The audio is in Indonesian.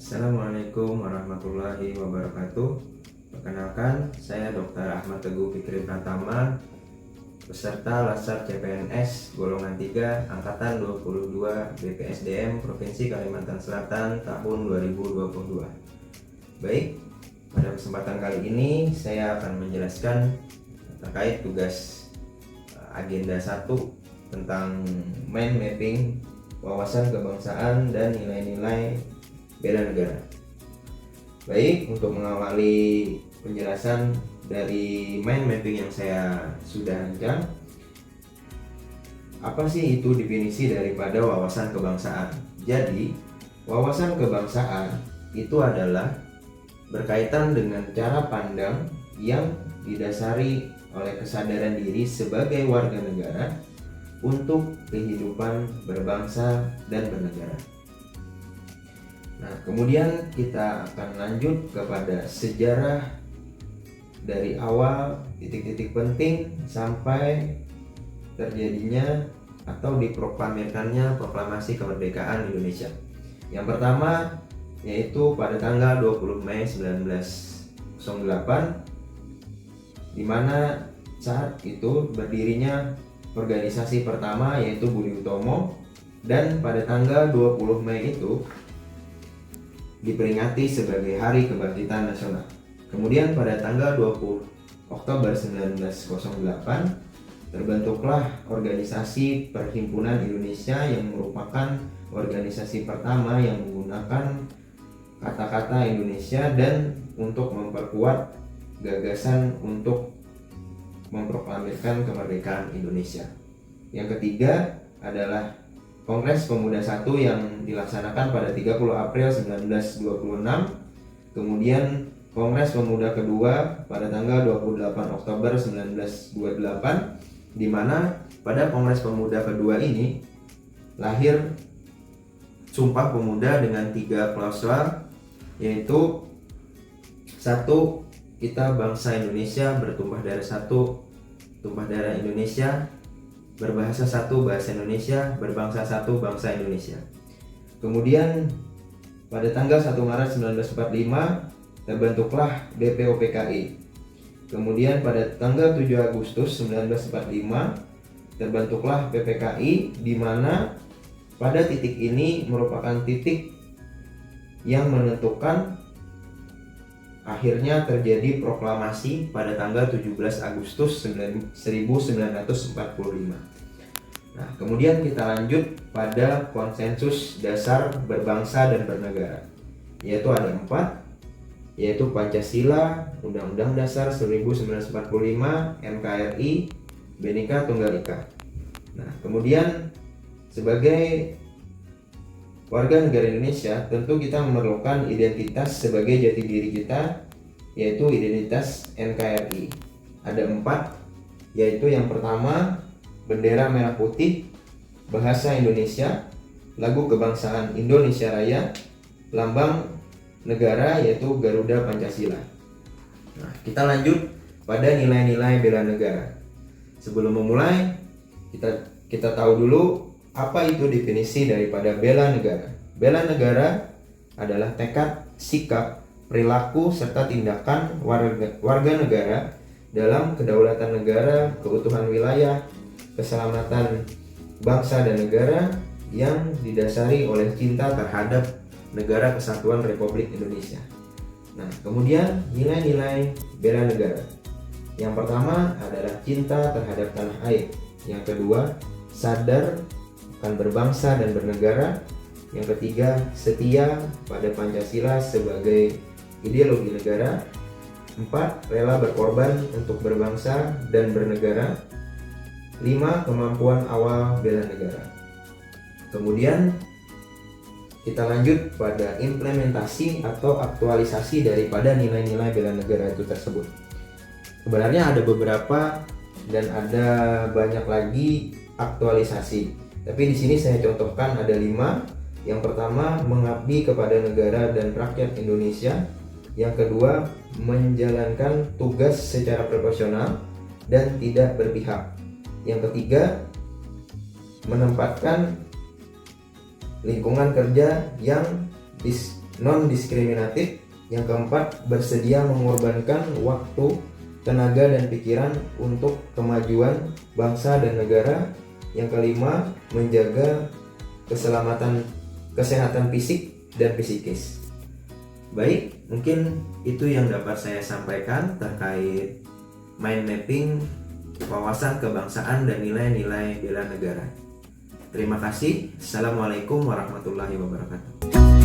Assalamualaikum warahmatullahi wabarakatuh. Perkenalkan, saya Dr. Ahmad Teguh Fikri Pratama, peserta Latsar CPNS golongan 3 angkatan 22 BPSDM Provinsi Kalimantan Selatan tahun 2022. Baik, pada kesempatan kali ini saya akan menjelaskan terkait tugas agenda 1 tentang mind mapping wawasan kebangsaan dan nilai-nilai bela negara. Baik, untuk mengawali penjelasan dari mind mapping yang saya sudah rancang, apa sih itu definisi daripada wawasan kebangsaan? Jadi, wawasan kebangsaan itu adalah berkaitan dengan cara pandang yang didasari oleh kesadaran diri sebagai warga negara untuk kehidupan berbangsa dan bernegara. Nah, kemudian kita akan lanjut kepada sejarah dari awal titik-titik penting sampai terjadinya atau diproklamirkannya proklamasi kemerdekaan Indonesia. Yang pertama yaitu pada tanggal 20 Mei 1908, di mana saat itu berdirinya organisasi pertama yaitu Budi Utomo, dan pada tanggal 20 Mei itu diperingati sebagai Hari Kebangkitan Nasional. Kemudian pada tanggal 20 Oktober 1908 terbentuklah organisasi Perhimpunan Indonesia yang merupakan organisasi pertama yang menggunakan kata-kata Indonesia dan untuk memperkuat gagasan untuk memproklamirkan kemerdekaan Indonesia. Yang ketiga adalah Kongres Pemuda I yang dilaksanakan pada 30 April 1926. Kemudian Kongres Pemuda kedua pada tanggal 28 Oktober 1928, di mana pada Kongres Pemuda kedua ini lahir Sumpah Pemuda dengan 3 klausul, yaitu 1. Kita bangsa Indonesia bertumpah darah 1, tumpah darah Indonesia, berbahasa 1 bahasa Indonesia, berbangsa 1 bangsa Indonesia. Kemudian pada tanggal 1 Maret 1945 terbentuklah BPOPKI. Kemudian pada tanggal 7 Agustus 1945 terbentuklah PPKI, di mana pada titik ini merupakan titik yang menentukan akhirnya terjadi proklamasi pada tanggal 17 Agustus 1945. Nah, kemudian kita lanjut pada konsensus dasar berbangsa dan bernegara, yaitu ada 4, yaitu Pancasila, Undang-Undang Dasar 1945, NKRI, Bhinneka Tunggal Ika. Nah, kemudian sebagai warga negara Indonesia, tentu kita memerlukan identitas sebagai jati diri kita, yaitu identitas NKRI. Ada 4, yaitu yang pertama bendera merah putih, bahasa Indonesia, lagu kebangsaan Indonesia Raya, lambang negara yaitu Garuda Pancasila. Nah, kita lanjut pada nilai-nilai bela negara. Sebelum memulai, kita tahu dulu apa itu definisi daripada bela negara. Bela negara adalah tekad, sikap, perilaku, serta tindakan warga negara dalam kedaulatan negara, keutuhan wilayah, keselamatan bangsa dan negara yang didasari oleh cinta terhadap negara kesatuan Republik Indonesia. Nah, kemudian nilai-nilai bela negara. Yang pertama adalah cinta terhadap tanah air. Yang kedua, sadar akan berbangsa dan bernegara. Yang ketiga, setia pada Pancasila sebagai ideologi negara. 4, rela berkorban untuk berbangsa dan bernegara. 5, kemampuan awal bela negara. Kemudian kita lanjut pada implementasi atau aktualisasi daripada nilai-nilai bela negara itu tersebut. Sebenarnya ada beberapa dan ada banyak lagi aktualisasi. Tapi di sini saya contohkan ada 5. Yang pertama, mengabdi kepada negara dan rakyat Indonesia. Yang kedua, menjalankan tugas secara proporsional dan tidak berpihak. Yang ketiga, menempatkan lingkungan kerja yang non-diskriminatif. Yang keempat, bersedia mengorbankan waktu, tenaga, dan pikiran untuk kemajuan bangsa dan negara. Yang kelima, menjaga kesehatan fisik dan psikis. Baik, mungkin itu yang dapat saya sampaikan terkait mind mapping wawasan kebangsaan dan nilai-nilai bela negara. Terima kasih. Assalamualaikum warahmatullahi wabarakatuh.